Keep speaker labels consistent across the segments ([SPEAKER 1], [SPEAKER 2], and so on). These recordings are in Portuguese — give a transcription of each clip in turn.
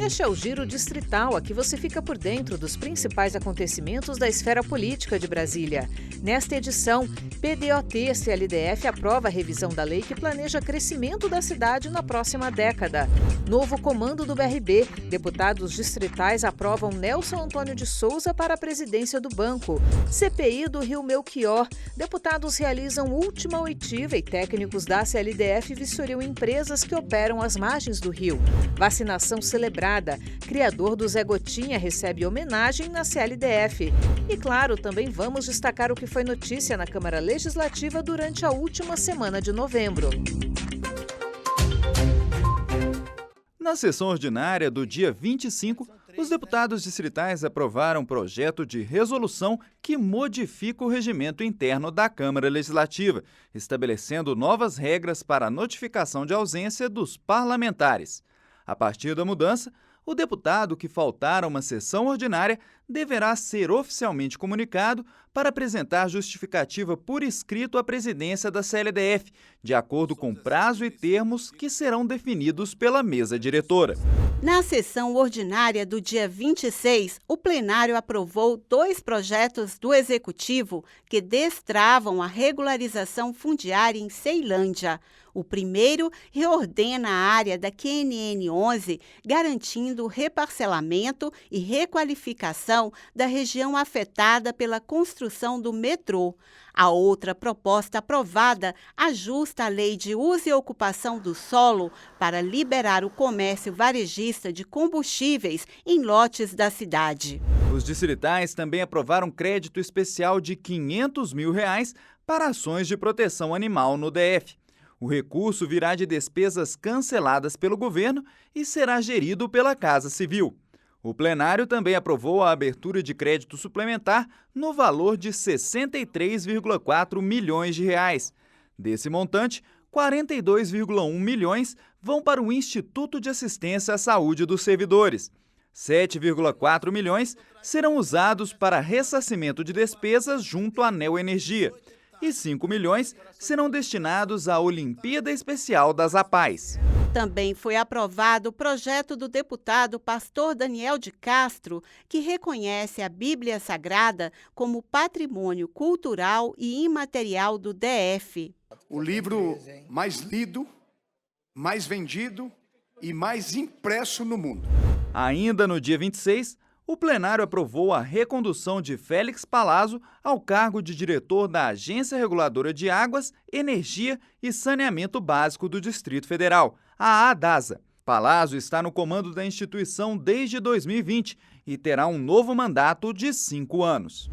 [SPEAKER 1] Este é o Giro Distrital, aqui você fica por dentro dos principais acontecimentos da esfera política de Brasília. Nesta edição, PDOT-CLDF aprova a revisão da lei que planeja crescimento da cidade na próxima década. Novo comando do BRB, deputados distritais aprovam Nelson Antônio de Souza para a presidência do banco. CPI do Rio Melchior, deputados realizam última oitiva e técnicos da CLDF vistoriam empresas que operam às margens do rio. Vacinação celebrada. Criador do Zé Gotinha recebe homenagem na CLDF. E claro, também vamos destacar o que foi notícia na Câmara Legislativa durante a última semana de novembro.
[SPEAKER 2] Na sessão ordinária do dia 25, os deputados distritais aprovaram um projeto de resolução que modifica o regimento interno da Câmara Legislativa, estabelecendo novas regras para a notificação de ausência dos parlamentares. A partir da mudança, o deputado que faltar a uma sessão ordinária deverá ser oficialmente comunicado para apresentar justificativa por escrito à presidência da CLDF, de acordo com prazo e termos que serão definidos pela mesa diretora.
[SPEAKER 3] Na sessão ordinária do dia 26, o plenário aprovou 2 projetos do Executivo que destravam a regularização fundiária em Ceilândia. O primeiro reordena a área da QNN 11, garantindo o reparcelamento e requalificação da região afetada pela construção do metrô. A outra proposta aprovada ajusta a lei de uso e ocupação do solo para liberar o comércio varejista de combustíveis em lotes da cidade.
[SPEAKER 2] Os distritais também aprovaram crédito especial de R$ 500 mil para ações de proteção animal no DF. O recurso virá de despesas canceladas pelo governo e será gerido pela Casa Civil. O plenário também aprovou a abertura de crédito suplementar no valor de R$ 63,4 milhões. Desse montante, R$ 42,1 milhões vão para o Instituto de Assistência à Saúde dos Servidores. R$ 7,4 milhões serão usados para ressarcimento de despesas junto à Neoenergia. E 5 milhões serão destinados à Olimpíada Especial das APAES.
[SPEAKER 3] Também foi aprovado o projeto do deputado pastor Daniel de Castro, que reconhece a Bíblia Sagrada como patrimônio cultural e imaterial do DF.
[SPEAKER 4] O livro mais lido, mais vendido e mais impresso no mundo.
[SPEAKER 2] Ainda no dia 26, o plenário aprovou a recondução de Félix Palazzo ao cargo de diretor da Agência Reguladora de Águas, Energia e Saneamento Básico do Distrito Federal, a ADASA. Palazzo está no comando da instituição desde 2020 e terá um novo mandato de 5 anos.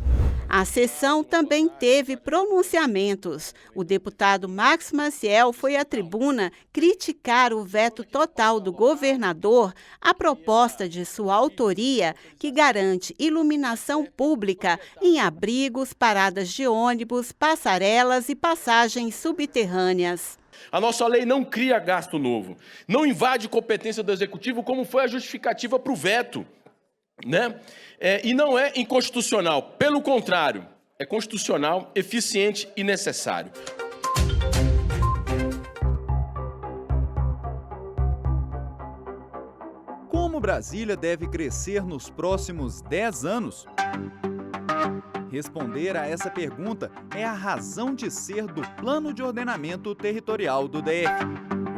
[SPEAKER 3] A sessão também teve pronunciamentos. O deputado Max Maciel foi à tribuna criticar o veto total do governador à proposta de sua autoria que garante iluminação pública em abrigos, paradas de ônibus, passarelas e passagens subterrâneas.
[SPEAKER 5] A nossa lei não cria gasto novo, não invade competência do Executivo, como foi a justificativa para o veto, né? E não é inconstitucional, pelo contrário, é constitucional, eficiente e necessário.
[SPEAKER 2] Como Brasília deve crescer nos próximos 10 anos? Responder a essa pergunta é a razão de ser do Plano de Ordenamento Territorial do DF.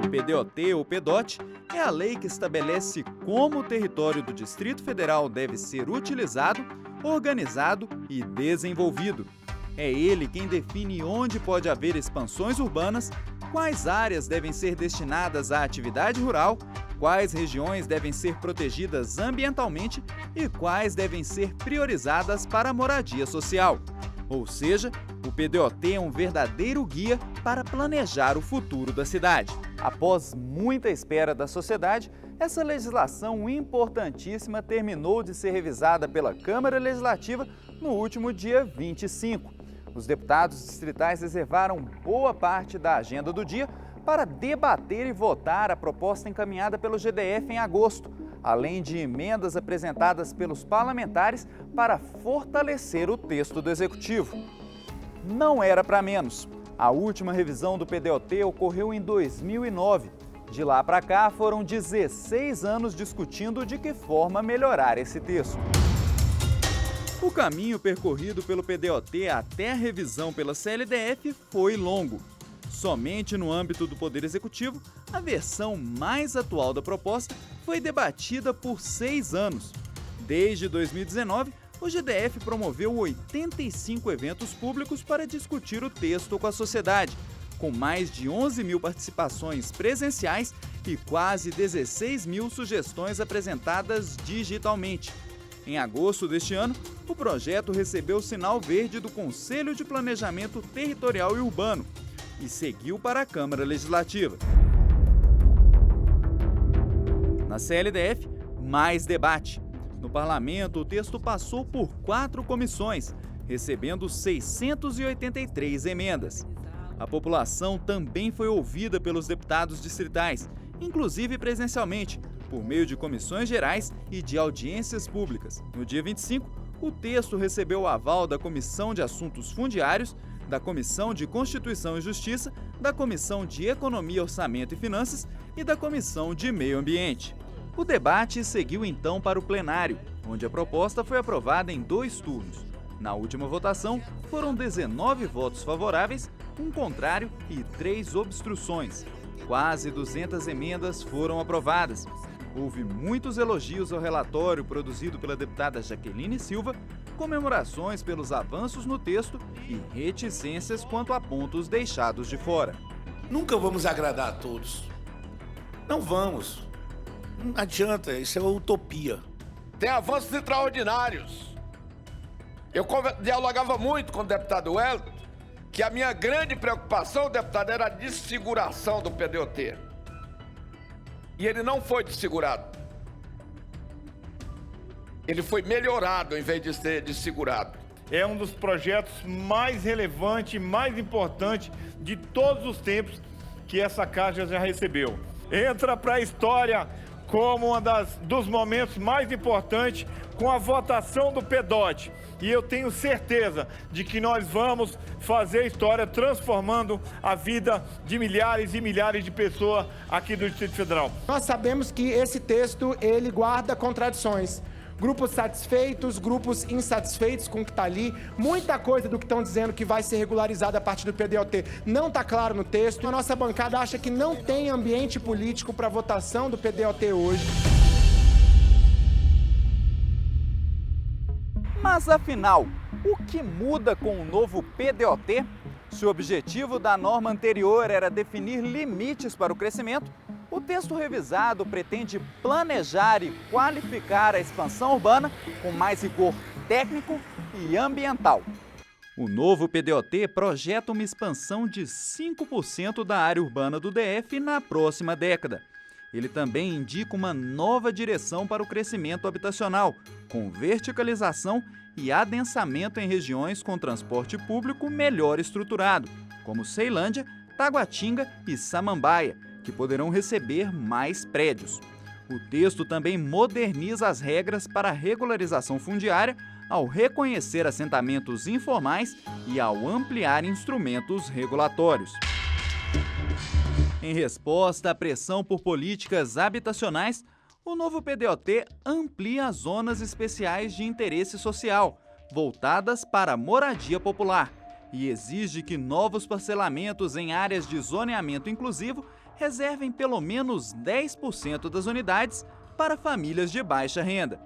[SPEAKER 2] O PDOT ou PDOT é a lei que estabelece como o território do Distrito Federal deve ser utilizado, organizado e desenvolvido. É ele quem define onde pode haver expansões urbanas, quais áreas devem ser destinadas à atividade rural, quais regiões devem ser protegidas ambientalmente e quais devem ser priorizadas para a moradia social. Ou seja, o PDOT é um verdadeiro guia para planejar o futuro da cidade. Após muita espera da sociedade, essa legislação importantíssima terminou de ser revisada pela Câmara Legislativa no último dia 25. Os deputados distritais reservaram boa parte da agenda do dia para debater e votar a proposta encaminhada pelo GDF em agosto, além de emendas apresentadas pelos parlamentares para fortalecer o texto do Executivo. Não era para menos. A última revisão do PDOT ocorreu em 2009 De lá para cá, foram 16 anos discutindo de que forma melhorar esse texto. O caminho percorrido pelo PDOT até a revisão pela CLDF foi longo. Somente no âmbito do Poder Executivo, a versão mais atual da proposta foi debatida por 6 anos. Desde 2019, o GDF promoveu 85 eventos públicos para discutir o texto com a sociedade, com mais de 11 mil participações presenciais e quase 16 mil sugestões apresentadas digitalmente. Em agosto deste ano, o projeto recebeu o sinal verde do Conselho de Planejamento Territorial e Urbano e seguiu para a Câmara Legislativa. Na CLDF, mais debate. No Parlamento, o texto passou por 4 comissões, recebendo 683 emendas. A população também foi ouvida pelos deputados distritais, inclusive presencialmente, por meio de comissões gerais e de audiências públicas. No dia 25, o texto recebeu o aval da Comissão de Assuntos Fundiários, da Comissão de Constituição e Justiça, da Comissão de Economia, Orçamento e Finanças e da Comissão de Meio Ambiente. O debate seguiu então para o plenário, onde a proposta foi aprovada em 2 turnos. Na última votação, foram 19 votos favoráveis, 1 contrário e 3 obstruções. Quase 200 emendas foram aprovadas. Houve muitos elogios ao relatório produzido pela deputada Jaqueline Silva, comemorações pelos avanços no texto e reticências quanto a pontos deixados de fora.
[SPEAKER 6] Nunca vamos agradar a todos. Não vamos. Não adianta, isso é uma utopia.
[SPEAKER 7] Tem avanços extraordinários. Eu dialogava muito com o deputado Wellington, que a minha grande preocupação, deputado, era a desfiguração do PDOT. E ele não foi desfigurado. Ele foi melhorado em vez de ser desfigurado.
[SPEAKER 8] É um dos projetos mais relevantes, mais importantes de todos os tempos que essa casa já recebeu. Entra para a história como um dos momentos mais importantes com a votação do PDOT. E eu tenho certeza de que nós vamos fazer história transformando a vida de milhares e milhares de pessoas aqui do Distrito Federal.
[SPEAKER 9] Nós sabemos que esse texto, ele guarda contradições. Grupos satisfeitos, grupos insatisfeitos com o que está ali. Muita coisa do que estão dizendo que vai ser regularizada a partir do PDOT não está claro no texto. A nossa bancada acha que não tem ambiente político para votação do PDOT hoje.
[SPEAKER 2] Mas afinal, o que muda com o novo PDOT? Se o objetivo da norma anterior era definir limites para o crescimento, o texto revisado pretende planejar e qualificar a expansão urbana com mais rigor técnico e ambiental. O novo PDOT projeta uma expansão de 5% da área urbana do DF na próxima década. Ele também indica uma nova direção para o crescimento habitacional, com verticalização e adensamento em regiões com transporte público melhor estruturado, como Ceilândia, Taguatinga e Samambaia, que poderão receber mais prédios. O texto também moderniza as regras para a regularização fundiária ao reconhecer assentamentos informais e ao ampliar instrumentos regulatórios. Em resposta à pressão por políticas habitacionais, o novo PDOT amplia as zonas especiais de interesse social, voltadas para a moradia popular, e exige que novos parcelamentos em áreas de zoneamento inclusivo reservem pelo menos 10% das unidades para famílias de baixa renda.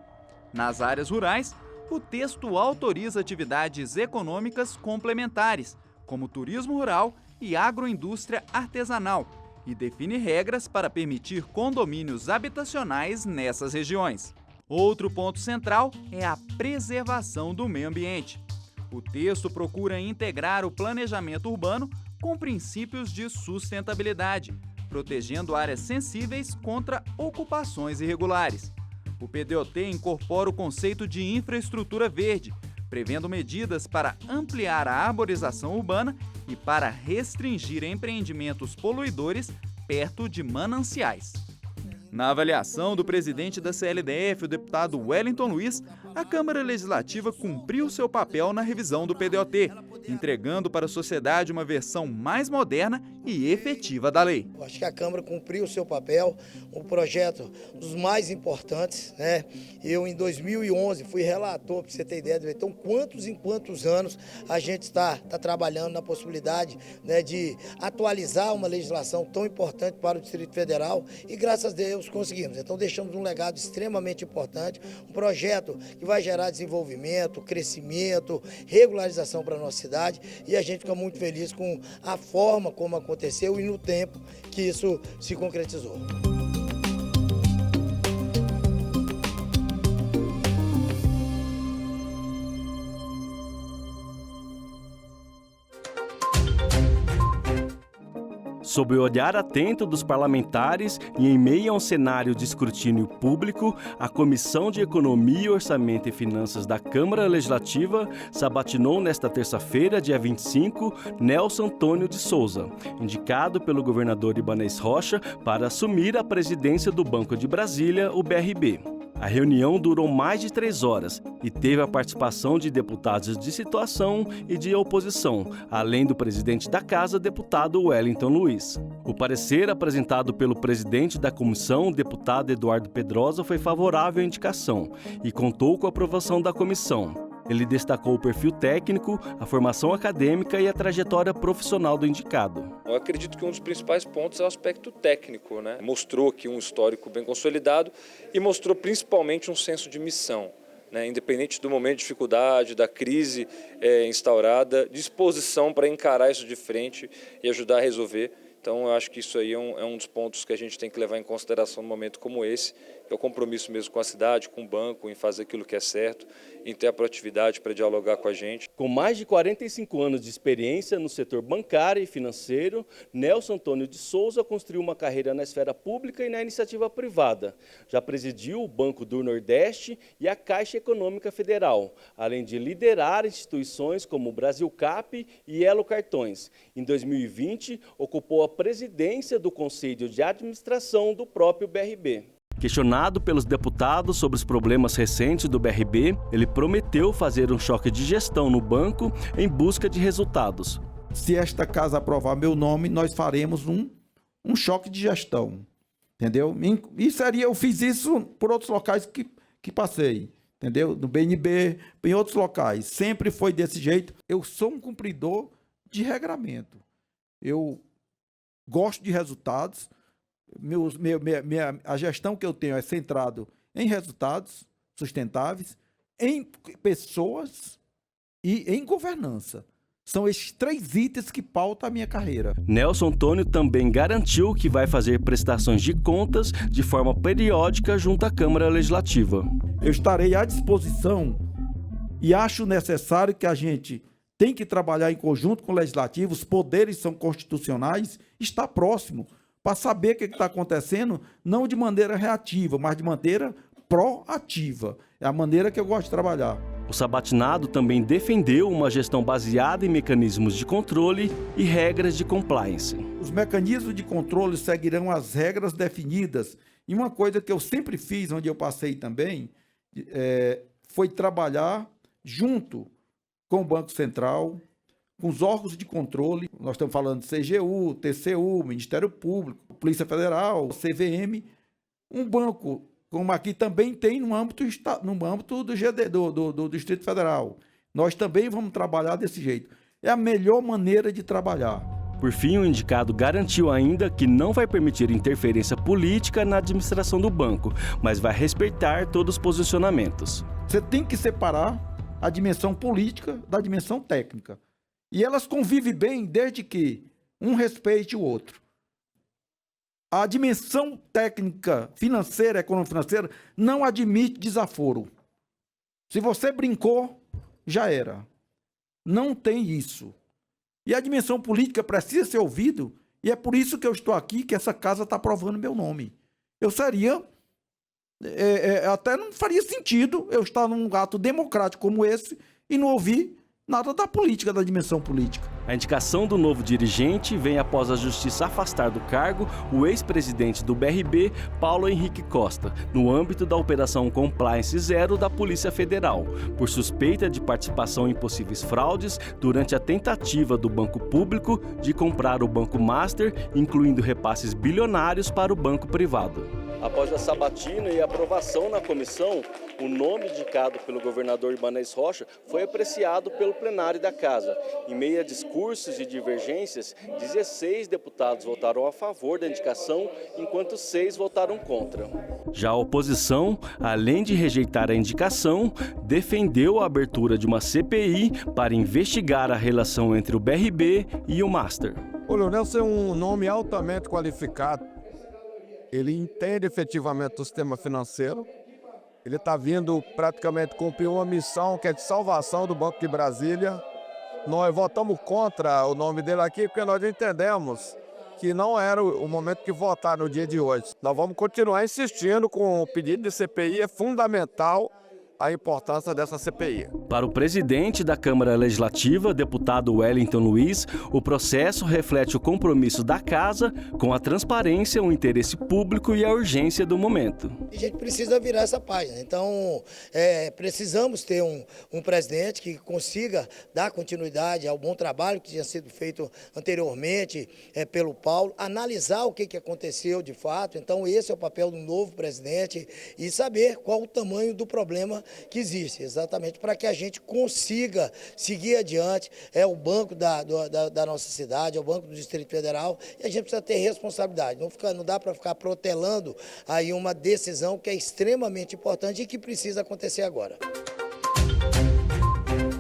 [SPEAKER 2] Nas áreas rurais, o texto autoriza atividades econômicas complementares, como turismo rural e agroindústria artesanal, e define regras para permitir condomínios habitacionais nessas regiões. Outro ponto central é a preservação do meio ambiente. O texto procura integrar o planejamento urbano com princípios de sustentabilidade, protegendo áreas sensíveis contra ocupações irregulares. O PDOT incorpora o conceito de infraestrutura verde, prevendo medidas para ampliar a arborização urbana e para restringir empreendimentos poluidores perto de mananciais. Na avaliação do presidente da CLDF, o deputado Wellington Luiz, a Câmara Legislativa cumpriu seu papel na revisão do PDOT, entregando para a sociedade uma versão mais moderna e efetiva da lei.
[SPEAKER 10] Eu acho que a Câmara cumpriu o seu papel, um projeto dos mais importantes, né? Eu, em 2011, fui relator, para você ter ideia, então quantos anos a gente está trabalhando na possibilidade, né, de atualizar uma legislação tão importante para o Distrito Federal e, graças a Deus, conseguimos. Então, deixamos um legado extremamente importante, um projeto que vai gerar desenvolvimento, crescimento, regularização para a nossa cidade, e a gente fica muito feliz com a forma como aconteceu e no tempo que isso se concretizou.
[SPEAKER 11] Sob o olhar atento dos parlamentares e em meio a um cenário de escrutínio público, a Comissão de Economia, Orçamento e Finanças da Câmara Legislativa sabatinou nesta terça-feira, dia 25, Nelson Antônio de Souza, indicado pelo governador Ibanez Rocha para assumir a presidência do Banco de Brasília, o BRB. A reunião durou mais de 3 horas e teve a participação de deputados de situação e de oposição, além do presidente da Casa, deputado Wellington Luiz. O parecer apresentado pelo presidente da comissão, deputado Eduardo Pedrosa, foi favorável à indicação e contou com a aprovação da comissão. Ele destacou o perfil técnico, a formação acadêmica e a trajetória profissional do indicado.
[SPEAKER 12] Eu acredito que um dos principais pontos é o aspecto técnico, né? Mostrou aqui um histórico bem consolidado e mostrou principalmente um senso de missão, né? Independente do momento de dificuldade, da crise instaurada, disposição para encarar isso de frente e ajudar a resolver. Então, eu acho que isso aí é um dos pontos que a gente tem que levar em consideração num momento como esse, que é o compromisso mesmo com a cidade, com o banco, em fazer aquilo que é certo, em ter a proatividade para dialogar com a gente.
[SPEAKER 11] Com mais de 45 anos de experiência no setor bancário e financeiro, Nelson Antônio de Souza construiu uma carreira na esfera pública e na iniciativa privada. Já presidiu o Banco do Nordeste e a Caixa Econômica Federal, além de liderar instituições como o Brasilcap e Elo Cartões. Em 2020, ocupou a presidência do Conselho de Administração do próprio BRB. Questionado pelos deputados sobre os problemas recentes do BRB, ele prometeu fazer um choque de gestão no banco em busca de resultados.
[SPEAKER 13] Se esta casa aprovar meu nome, nós faremos um choque de gestão, entendeu? E eu fiz isso por outros locais que passei, entendeu? No BNB, em outros locais. Sempre foi desse jeito. Eu sou um cumpridor de regramento. Eu gosto de resultados. A gestão que eu tenho é centrado em resultados sustentáveis, em pessoas e em governança. São esses 3 itens que pautam a minha carreira.
[SPEAKER 11] Nelson Antônio também garantiu que vai fazer prestações de contas de forma periódica junto à Câmara Legislativa.
[SPEAKER 13] Eu estarei à disposição e acho necessário que a gente tem que trabalhar em conjunto com o Legislativo, os poderes são constitucionais, está próximo, para saber o que está acontecendo, não de maneira reativa, mas de maneira proativa. É a maneira que eu gosto de trabalhar.
[SPEAKER 11] O sabatinado também defendeu uma gestão baseada em mecanismos de controle e regras de compliance.
[SPEAKER 13] Os mecanismos de controle seguirão as regras definidas. E uma coisa que eu sempre fiz, onde eu passei também, foi trabalhar junto com o Banco Central, com os órgãos de controle. Nós estamos falando de CGU, TCU, Ministério Público, Polícia Federal, CVM. Um banco como aqui também tem no âmbito do Distrito Federal. Nós também vamos trabalhar desse jeito. É a melhor maneira de trabalhar.
[SPEAKER 11] Por fim, o indicado garantiu ainda que não vai permitir interferência política na administração do banco, mas vai respeitar todos os posicionamentos.
[SPEAKER 13] Você tem que separar a dimensão política da dimensão técnica. E elas convivem bem desde que um respeite o outro. A dimensão técnica financeira, econômico-financeira, não admite desaforo. Se você brincou, já era. Não tem isso. E a dimensão política precisa ser ouvida, e é por isso que eu estou aqui, que essa casa está aprovando meu nome. Eu seria... até não faria sentido eu estar num ato democrático como esse e não ouvir nada da política, da dimensão política.
[SPEAKER 11] A indicação do novo dirigente vem após a Justiça afastar do cargo o ex-presidente do BRB, Paulo Henrique Costa, no âmbito da Operação Compliance Zero da Polícia Federal, por suspeita de participação em possíveis fraudes durante a tentativa do Banco Público de comprar o Banco Master, incluindo repasses bilionários para o banco privado. Após a sabatina e aprovação na comissão, o nome indicado pelo governador Ibanez Rocha foi apreciado pelo plenário da Casa. Em meio a discursos e divergências, 16 deputados votaram a favor da indicação, enquanto 6 votaram contra. Já a oposição, além de rejeitar a indicação, defendeu a abertura de uma CPI para investigar a relação entre o BRB e o Master.
[SPEAKER 14] O Leonelson é um nome altamente qualificado. Ele entende efetivamente o sistema financeiro. Ele está vindo praticamente cumprir uma missão que é de salvação do Banco de Brasília. Nós votamos contra o nome dele aqui porque nós entendemos que não era o momento de votar no dia de hoje. Nós vamos continuar insistindo com o pedido de CPI, é fundamental a importância dessa CPI.
[SPEAKER 11] Para o presidente da Câmara Legislativa, deputado Wellington Luiz, o processo reflete o compromisso da Casa com a transparência, o interesse público e a urgência do momento.
[SPEAKER 10] A gente precisa virar essa página, então precisamos ter um presidente que consiga dar continuidade ao bom trabalho que tinha sido feito anteriormente pelo Paulo, analisar o que aconteceu de fato, então esse é o papel do novo presidente e saber qual o tamanho do problema que existe, exatamente para que a gente consiga seguir adiante. É o banco da nossa cidade, é o banco do Distrito Federal e a gente precisa ter responsabilidade, não dá para ficar protelando aí uma decisão que é extremamente importante e que precisa acontecer agora.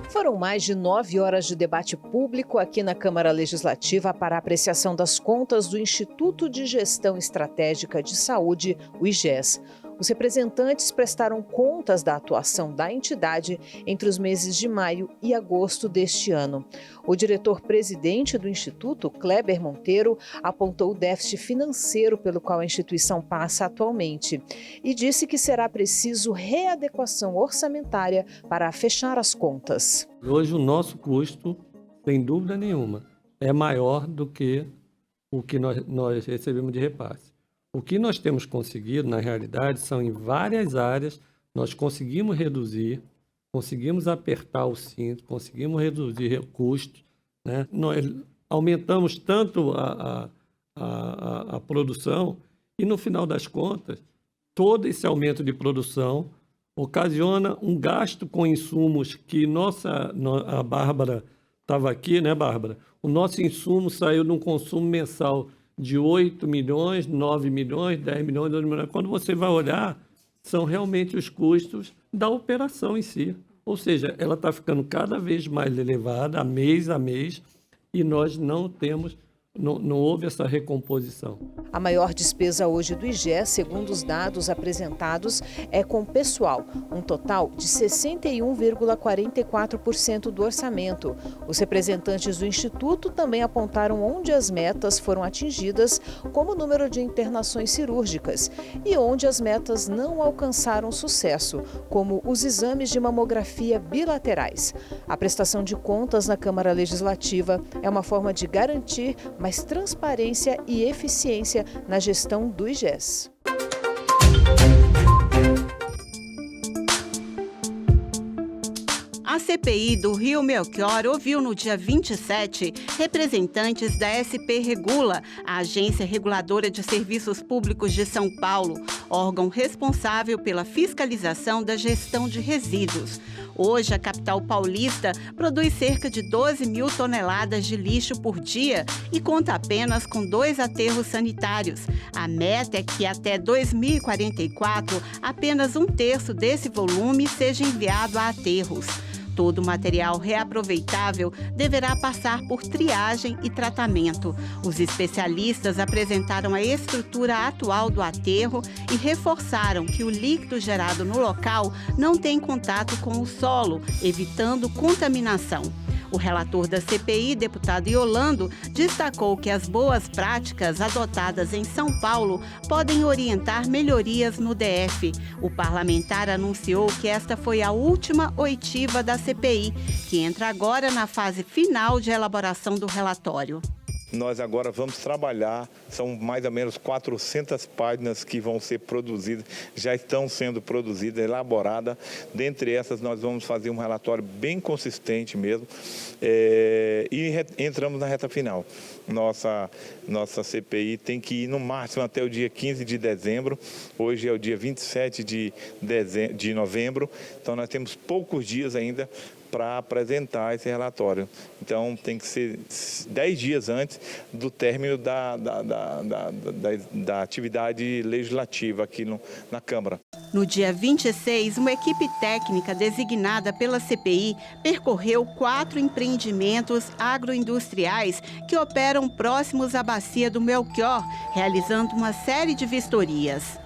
[SPEAKER 1] Foram mais de 9 horas de debate público aqui na Câmara Legislativa para a apreciação das contas do Instituto de Gestão Estratégica de Saúde, o IGES. Os representantes prestaram contas da atuação da entidade entre os meses de maio e agosto deste ano. O diretor-presidente do Instituto, Kleber Monteiro, apontou o déficit financeiro pelo qual a instituição passa atualmente e disse que será preciso readequação orçamentária para fechar as contas.
[SPEAKER 15] Hoje o nosso custo, sem dúvida nenhuma, é maior do que o que nós recebemos de repasse. O que nós temos conseguido, na realidade, são em várias áreas, nós conseguimos reduzir, conseguimos apertar o cinto, conseguimos reduzir custos, né? Nós aumentamos tanto a produção e, no final das contas, todo esse aumento de produção ocasiona um gasto com insumos que a Bárbara estava aqui, né, Bárbara? O nosso insumo saiu de um consumo mensal de 8 milhões, 9 milhões, 10 milhões, 12 milhões. Quando você vai olhar, são realmente os custos da operação em si. Ou seja, ela está ficando cada vez mais elevada, mês a mês, e nós não houve essa recomposição.
[SPEAKER 1] A maior despesa hoje do IGES, segundo os dados apresentados, é com pessoal, um total de 61,44% do orçamento. Os representantes do Instituto também apontaram onde as metas foram atingidas, como o número de internações cirúrgicas, e onde as metas não alcançaram sucesso, como os exames de mamografia bilaterais. A prestação de contas na Câmara Legislativa é uma forma de garantir mais transparência e eficiência na gestão do IGES.
[SPEAKER 3] A CPI do Rio Melchior ouviu no dia 27 representantes da SP Regula, a Agência Reguladora de Serviços Públicos de São Paulo, órgão responsável pela fiscalização da gestão de resíduos. Hoje, a capital paulista produz cerca de 12 mil toneladas de lixo por dia e conta apenas com 2 aterros sanitários. A meta é que até 2044, apenas 1/3 desse volume seja enviado a aterros. Todo o material reaproveitável deverá passar por triagem e tratamento. Os especialistas apresentaram a estrutura atual do aterro e reforçaram que o líquido gerado no local não tem contato com o solo, evitando contaminação. O relator da CPI, deputado Yolando, destacou que as boas práticas adotadas em São Paulo podem orientar melhorias no DF. O parlamentar anunciou que esta foi a última oitiva da CPI, que entra agora na fase final de elaboração do relatório.
[SPEAKER 16] Nós agora vamos trabalhar, são mais ou menos 400 páginas que vão ser produzidas, já estão sendo produzidas, elaboradas. Dentre essas, nós vamos fazer um relatório bem consistente mesmo e entramos na reta final. Nossa CPI tem que ir no máximo até o dia 15 de dezembro, hoje é o dia 27 de novembro, então nós temos poucos dias ainda para apresentar esse relatório. Então, tem que ser 10 dias antes do término da atividade legislativa aqui na Câmara.
[SPEAKER 3] No dia 26, uma equipe técnica designada pela CPI percorreu 4 empreendimentos agroindustriais que operam próximos à bacia do Melchior, realizando uma série de vistorias.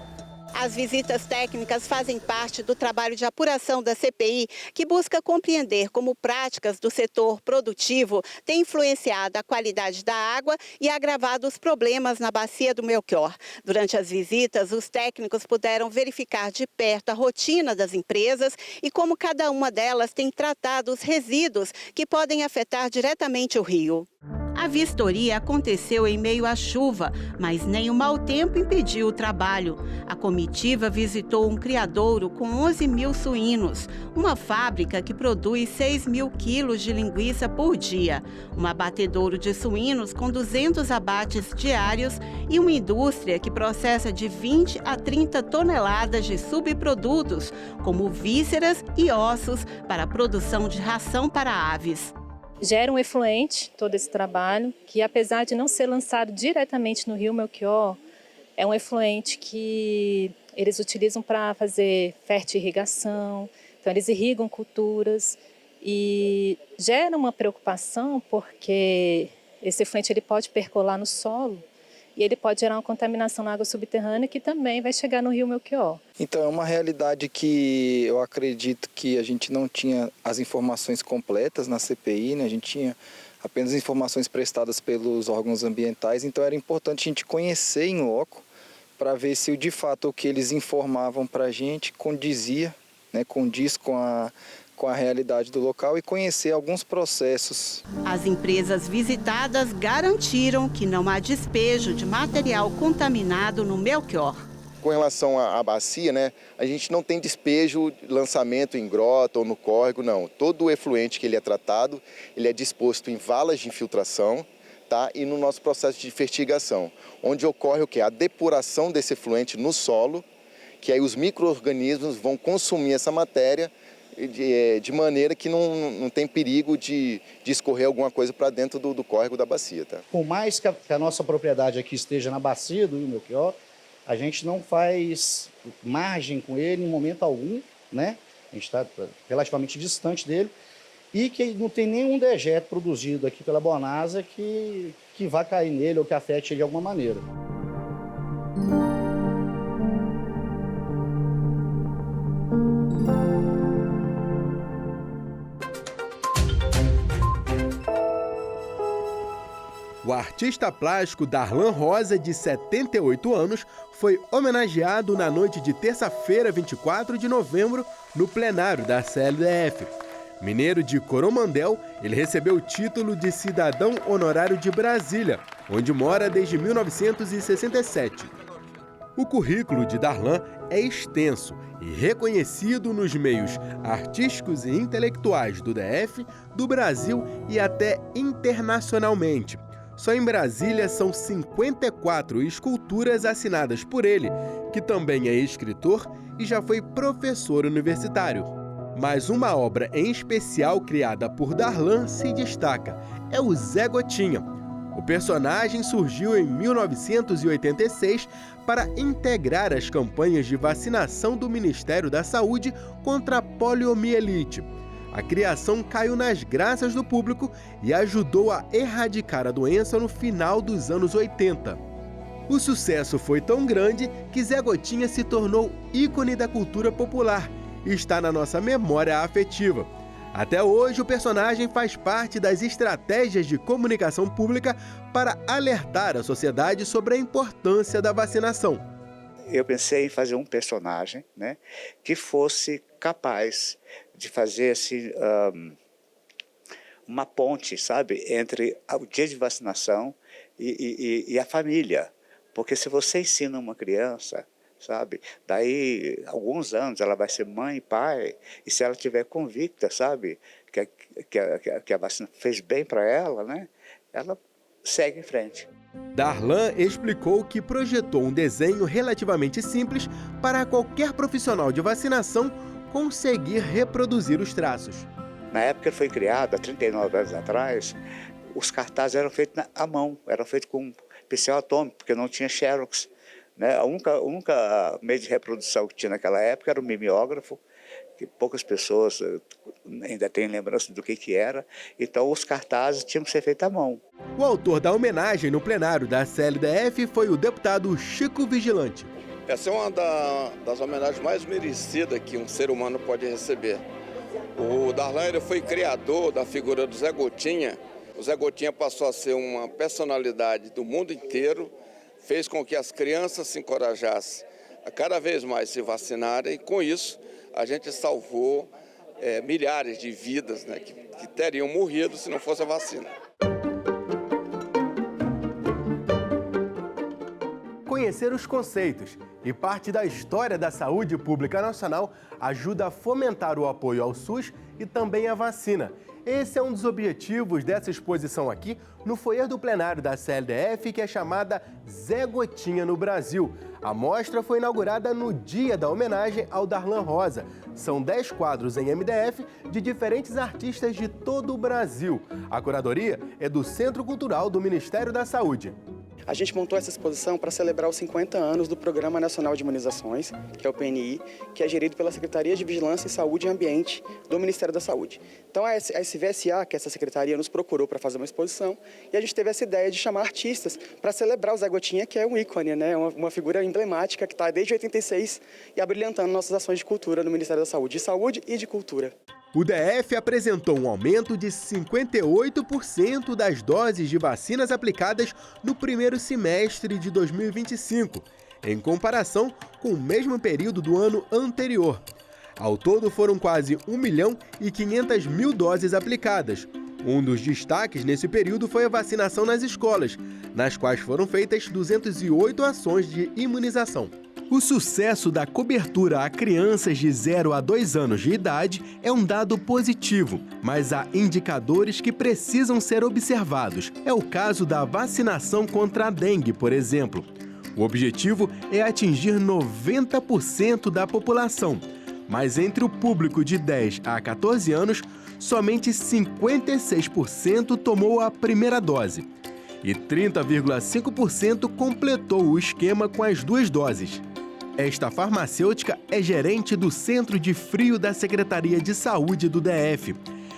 [SPEAKER 3] As visitas técnicas fazem parte do trabalho de apuração da CPI, que busca compreender como práticas do setor produtivo têm influenciado a qualidade da água e agravado os problemas na bacia do Melchior. Durante as visitas, os técnicos puderam verificar de perto a rotina das empresas e como cada uma delas tem tratado os resíduos que podem afetar diretamente o rio. A vistoria aconteceu em meio à chuva, mas nem o mau tempo impediu o trabalho. A comitiva visitou um criadouro com 11 mil suínos, uma fábrica que produz 6 mil quilos de linguiça por dia, um abatedouro de suínos com 200 abates diários e uma indústria que processa de 20 a 30 toneladas de subprodutos, como vísceras e ossos, para a produção de ração para aves.
[SPEAKER 17] Gera um efluente, todo esse trabalho, que apesar de não ser lançado diretamente no rio Melchior, é um efluente que eles utilizam para fazer fertirrigação, então eles irrigam culturas e gera uma preocupação porque esse efluente ele pode percolar no solo e ele pode gerar uma contaminação na água subterrânea que também vai chegar no rio Melchior.
[SPEAKER 18] Então é uma realidade que eu acredito que a gente não tinha as informações completas na CPI, né? A gente tinha apenas informações prestadas pelos órgãos ambientais, então era importante a gente conhecer em loco para ver se de fato o que eles informavam para a gente condizia, né? Condiz com a realidade do local e conhecer alguns processos.
[SPEAKER 3] As empresas visitadas garantiram que não há despejo de material contaminado no Melchior.
[SPEAKER 19] Com relação à bacia, né, a gente não tem despejo, lançamento em grota ou no córrego, não. Todo o efluente que ele é tratado, ele é disposto em valas de infiltração, tá? E no nosso processo de fertigação, onde ocorre o quê? A depuração desse efluente no solo, que aí os micro-organismos vão consumir essa matéria de maneira que não tem perigo de escorrer alguma coisa para dentro do córrego da bacia. Tá?
[SPEAKER 20] Por mais que a nossa propriedade aqui esteja na bacia do rio Melchior, a gente não faz margem com ele em momento algum, né? A gente está relativamente distante dele e que não tem nenhum dejeto produzido aqui pela Bonasa que vá cair nele ou que afete ele de alguma maneira.
[SPEAKER 21] O artista plástico Darlan Rosa, de 78 anos, foi homenageado na noite de terça-feira, 24 de novembro, no plenário da CLDF. Mineiro de Coromandel, ele recebeu o título de cidadão honorário de Brasília, onde mora desde 1967. O currículo de Darlan é extenso e reconhecido nos meios artísticos e intelectuais do DF, do Brasil e até internacionalmente. Só em Brasília são 54 esculturas assinadas por ele, que também é escritor e já foi professor universitário. Mas uma obra em especial criada por Darlan se destaca, é o Zé Gotinha. O personagem surgiu em 1986 para integrar as campanhas de vacinação do Ministério da Saúde contra a poliomielite. A criação caiu nas graças do público e ajudou a erradicar a doença no final dos anos 80. O sucesso foi tão grande que Zé Gotinha se tornou ícone da cultura popular e está na nossa memória afetiva. Até hoje, o personagem faz parte das estratégias de comunicação pública para alertar a sociedade sobre a importância da vacinação.
[SPEAKER 4] Eu pensei em fazer um personagem, né, que fosse capaz de fazer assim, uma ponte, sabe, entre o dia de vacinação e a família. Porque se você ensina uma criança, sabe, daí alguns anos ela vai ser mãe e pai, e se ela estiver convicta, sabe, que a vacina fez bem para ela, né, ela segue em frente.
[SPEAKER 21] Darlan explicou que projetou um desenho relativamente simples para qualquer profissional de vacinação conseguir reproduzir os traços.
[SPEAKER 4] Na época que foi criado, há 39 anos atrás, os cartazes eram feitos à mão, eram feitos com pincel atômico, porque não tinha xerox, né? A única meio de reprodução que tinha naquela época era o mimeógrafo, que poucas pessoas ainda têm lembrança do que era, então os cartazes tinham que ser feitos à mão.
[SPEAKER 21] O autor da homenagem no plenário da CLDF foi o deputado Chico Vigilante.
[SPEAKER 22] Essa é uma das homenagens mais merecidas que um ser humano pode receber. O Darlan ele foi criador da figura do Zé Gotinha. O Zé Gotinha passou a ser uma personalidade do mundo inteiro, fez com que as crianças se encorajassem a cada vez mais se vacinarem, e com isso a gente salvou milhares de vidas, né, que teriam morrido se não fosse a vacina.
[SPEAKER 21] Conhecer os conceitos e parte da história da saúde pública nacional ajuda a fomentar o apoio ao SUS e também à vacina. Esse é um dos objetivos dessa exposição aqui no foyer do plenário da CLDF, que é chamada Zé Gotinha no Brasil. A mostra foi inaugurada no dia da homenagem ao Darlan Rosa. São 10 quadros em MDF de diferentes artistas de todo o Brasil. A curadoria é do Centro Cultural do Ministério da Saúde.
[SPEAKER 23] A gente montou essa exposição para celebrar os 50 anos do Programa Nacional de Imunizações, que é o PNI, que é gerido pela Secretaria de Vigilância em Saúde e Ambiente do Ministério da Saúde. Então a SVSA, que é essa secretaria, nos procurou para fazer uma exposição e a gente teve essa ideia de chamar artistas para celebrar o Zé Gotinha, que é um ícone, né? Uma figura emblemática que está desde 86 e abrilhantando nossas ações de cultura no Ministério da Saúde e de Cultura.
[SPEAKER 21] O DF apresentou um aumento de 58% das doses de vacinas aplicadas no primeiro semestre de 2025, em comparação com o mesmo período do ano anterior. Ao todo, foram quase 1.500.000 doses aplicadas. Um dos destaques nesse período foi a vacinação nas escolas, nas quais foram feitas 208 ações de imunização. O sucesso da cobertura a crianças de 0 a 2 anos de idade é um dado positivo, mas há indicadores que precisam ser observados. É o caso da vacinação contra a dengue, por exemplo. O objetivo é atingir 90% da população, mas entre o público de 10 a 14 anos, somente 56% tomou a primeira dose e 30,5% completou o esquema com as 2 doses. Esta farmacêutica é gerente do Centro de Frio da Secretaria de Saúde do DF.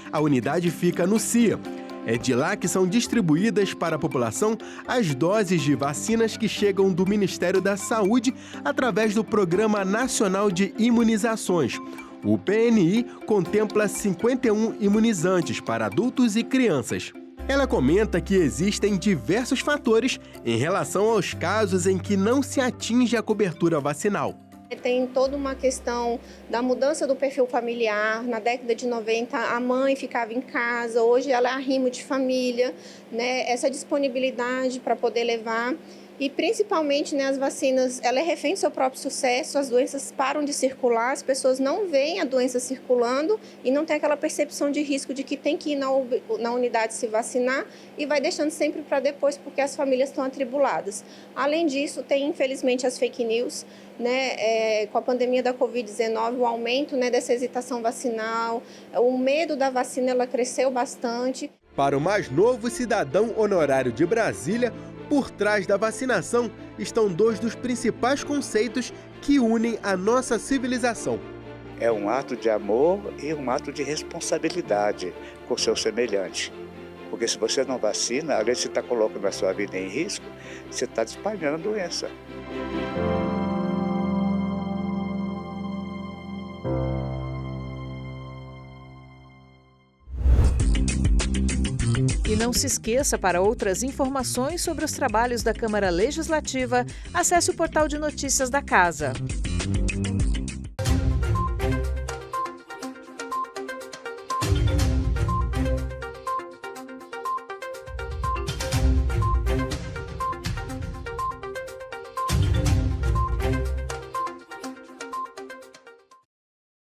[SPEAKER 21] A unidade fica no CIA. É de lá que são distribuídas para a população as doses de vacinas que chegam do Ministério da Saúde através do Programa Nacional de Imunizações. O PNI contempla 51 imunizantes para adultos e crianças. Ela comenta que existem diversos fatores em relação aos casos em que não se atinge a cobertura vacinal.
[SPEAKER 24] Tem toda uma questão da mudança do perfil familiar. Na década de 90, a mãe ficava em casa, hoje ela é arrimo de família, né? Essa disponibilidade para poder levar. E principalmente, né, as vacinas, ela é refém do seu próprio sucesso, as doenças param de circular, as pessoas não veem a doença circulando e não tem aquela percepção de risco de que tem que ir na unidade se vacinar e vai deixando sempre para depois porque as famílias estão atribuladas. Além disso, tem infelizmente as fake news, né, com a pandemia da Covid-19, o aumento, né, dessa hesitação vacinal, o medo da vacina ela cresceu bastante.
[SPEAKER 21] Para o mais novo cidadão honorário de Brasília, por trás da vacinação estão 2 dos principais conceitos que unem a nossa civilização.
[SPEAKER 4] É um ato de amor e um ato de responsabilidade com seu semelhante. Porque se você não vacina, além de você estar colocando a sua vida em risco, você está espalhando a doença.
[SPEAKER 1] E não se esqueça, para outras informações sobre os trabalhos da Câmara Legislativa, acesse o portal de notícias da Casa.